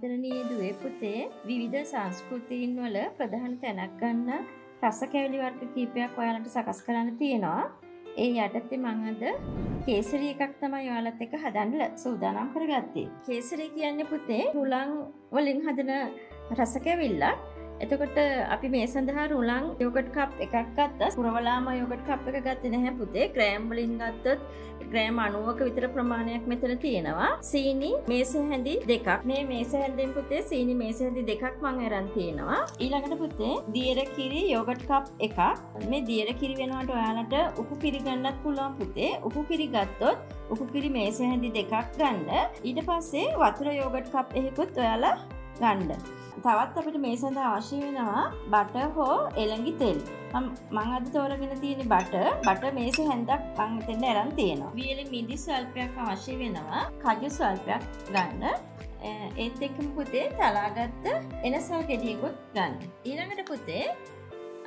ආදරණීය දුවේ පුතේ විවිධ සංස්කෘතීන් වල ප්‍රධාන තැනක් ගන්න රස කැවිලි වර්ග කීපයක් ඔයාලට සකස් කරන්න තියෙනවා. ඒ යටතේ මම අද කේසරි එකක් තමයි ඔයාලත් එක්ක හදන්න සූදානම් කරගත්තේ. කේසරි කියන්නේ පුතේ රුලන් වලින් හදන රස කැවිල්ලක්. එතකොට අපි මේ සඳහා රුලන් යෝගට් කප් එකක් ගත්තා. පුරවලාම යෝගට් කප් එක ගත්තේ නැහැ පුතේ. ග්‍රෑම් වලින් ගත්තොත් ග්‍රෑම් 90ක විතර ප්‍රමාණයක් මෙතන තියෙනවා. සීනි මේස හැඳි දෙකක්. මේ මේස හැඳෙන් පුතේ සීනි මේස හැඳි දෙකක් මම අරන් තියෙනවා. ඊළඟට පුතේ දියර කිරි යෝගට් කප් එකක්. මේ දියර කිරි වෙනවට ඔයාලට උපු කිරි ගන්නත් පුළුවන් පුතේ. උපු කිරි ගත්තොත් උපු කිරි මේස හැඳි දෙකක් ගන්න. ඊට පස්සේ වතුර යෝගට් කප් එකකුත් ඔයාලා ගන්න. තවත් අපිට මේ සඳහා අවශ්‍ය වෙනවා බටර් හෝ එළඟි තෙල්. මම අද තෝරගෙන තියෙන්නේ බටර් මේස හැන්දක් මම මෙතෙන් අරන් තියෙනවා. වියලි මිදි ස්වල්පයක් අවශ්‍ය වෙනවා. කජු ස්වල්පයක් ගන්න. ඒත් එක්කම පුතේ තලාගත්ත එනසල් ගෙඩියකුත් ගන්න. ඊළඟට පුතේ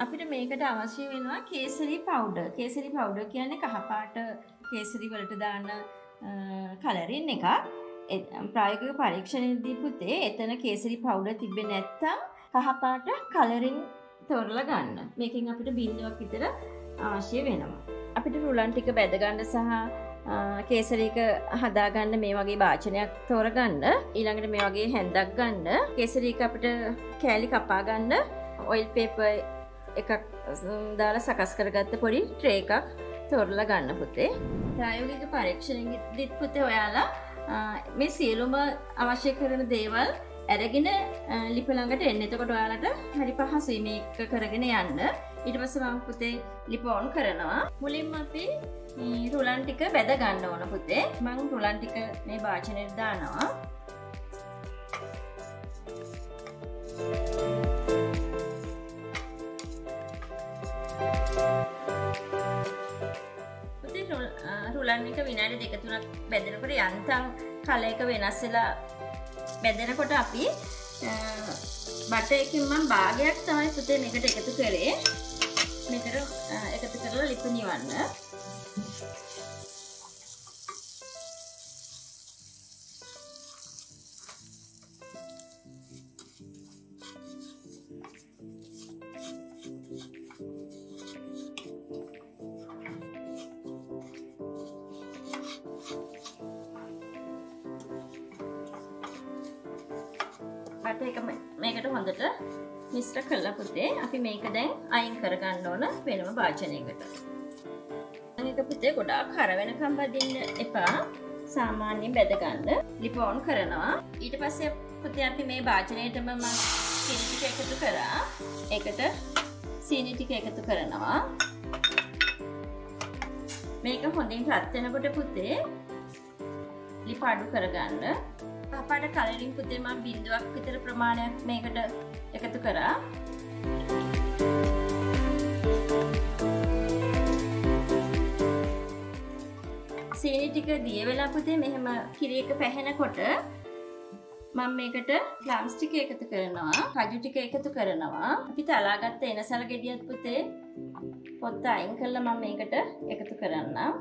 අපිට මේකට අවශ්‍ය වෙනවා කේසරි පවුඩර්. කේසරි පවුඩර් කියන්නේ කහපාට කේසරි වලට දාන කලරින් එකක්. ප්‍රායෝගික පරීක්ෂණයේදී පුතේ එතන කේසරි පවුඩර් තිබෙන්නේ නැත්නම් කහපාට කලරින් තෝරලා ගන්න. මේකෙන් අපිට බින්දුවක් විතර අවශ්‍ය වෙනවා. අපිට රුලන් ටික බැද ගන්න සහ කේසරි එක හදා ගන්න මේ වගේ වාචනයක් තෝරගන්න. ඊළඟට මේ වගේ හැන්දක් ගන්න. කේසරි එක අපිට කෑලි කපා ගන්න ඔයිල් පේපර් එකක් දාලා සකස් කරගත්ත පොඩි ට්‍රේ එකක් තෝරලා ගන්න පුතේ. ප්‍රායෝගික පරීක්ෂණයේදී පුතේ ඔයාලා මේ සියලුම අවශ්‍ය කරන දේවල් අරගෙන ලිප ළඟට එන්න. එතකොට ඔයාලට හරි පහසුයි මේක කරගෙන යන්න. ඊට පස්සේ මම පුතේ ලිප ඔන් කරනවා. මුලින්ම අපි රුලන් ටික බෙද ගන්න ඕන පුතේ. මම රුලන් ටික මේ වාචනෙට දානවා. රුලන් එක විනාඩි 2-3ක් බෙදනකොට යන්තම් කලයක වෙනස් වෙලා බෙදනකොට අපි බටර් එකකින් මම භාගයක් තමයි පුතේ මේකට එකතු කරේ. මේකට එකතු කරලා ලිප නිවන්න. බටර් එක මේකට හොඳට මිශ්‍ර කරලා පුතේ අපි මේක දැන් අයින් කරගන්න ඕන වෙනම වාචනයකට. මේක පුතේ ගොඩාක් හර වෙනකම් බදින්න එපා. සාමාන්‍යයෙන් බෙද ගන්න. ලිප ඔන් කරනවා. ඊට පස්සේ පුතේ අපි මේ වාචනයටම මම සීනි ටික එකතු කරා. ඒකට සීනි ටික එකතු කරනවා. මේක හොඳින් රත් වෙනකොට පුතේ ලිප අඩු කරගන්න. කහපාට කලරින් පුතේ මම බින්දුවක් විතර ප්‍රමාණයක් මේකට එකතු කරා. සීනි ටික දිය වෙලා පුතේ මෙහෙම කිරි එක පැහෙනකොට මම මේකට ප්ලම්ස් ටික එකතු කරනවා. කජු ටික එකතු කරනවා. අපි තලාගත්ත එනසල ගෙඩියත් පුතේ පොත්ත අයින් කරලා මම මේකට එකතු කරන්නම්.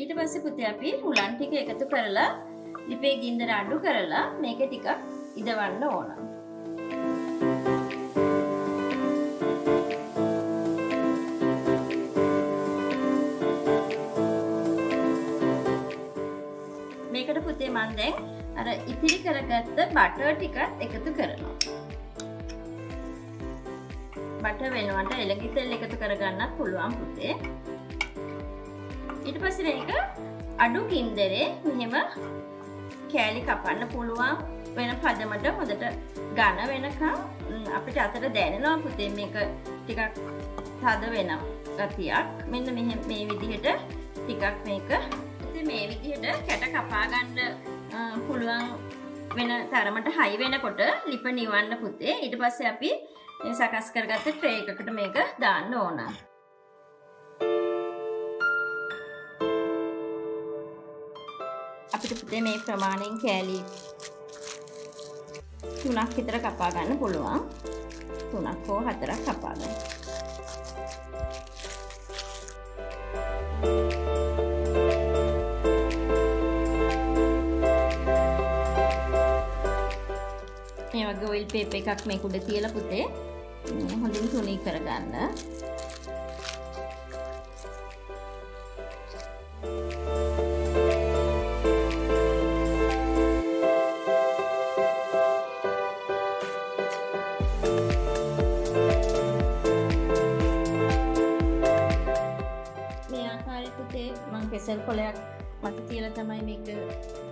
ඊට පස්සේ පුතේ අපි රුලන් ටික එකතු කරලා ලිපේ ගින්දර අඩු කරලා මේක ටිකක් ඉදවන්න ඕන. මේකට පුතේ මම දැන් අර ඉතිරි කරගත්ත බටර් ටිකත් එකතු කරනවා. බටර් වෙනවට එළඟි තෙල් එකතු කරගන්නත් පුළුවන් පුතේ. ඊට පස්සේ මේක අඩු ගින්දරේ මෙහෙම කෑලි කපන්න පුළුවන් වෙන පදමට හොඳට ඝන වෙනකම් අපිට අතට දැනෙනවා පුතේ මේක ටිකක් තද වෙන ගතියක්. මෙන්න මේ විදිහට ටිකක් මේක ඉතින් මේ විදිහට කැට කපා ගන්න පුළුවන් වෙන තරමට හයි වෙනකොට ලිප නිවන්න පුතේ. ඊට පස්සේ අපි සකස් කරගත්ත ට්‍රේ එකකට මේක දාන්න ඕන. අපිට පුතේ මේ ප්‍රමාණයෙන් කෑලි 3ක් විතර කපා ගන්න පුළුවන්. 3ක් හෝ 4ක් කපා ගන්න. පේපර් එකක් මේක උඩ තියලා පුතේ හොඳින් තුනී කරගන්න. මේ ආකාරයට පුතේ මම කෙසල් කොලයක් මත තියලා තමයි මේක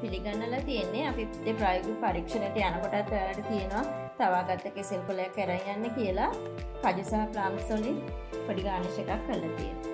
පිළිගන්නලා තියෙන්නේ. අපි ප්‍රායෝගික පරීක්ෂණයට යනකොටත් ඔයාලට කියනවා තවාගත්ත කෙසෙල් කොලයක් අරන් යන්න කියලා. කජු සහ ප්ලම්ස් වලින් පොඩි ගානිෂ් එකක් කරලා තියෙනවා.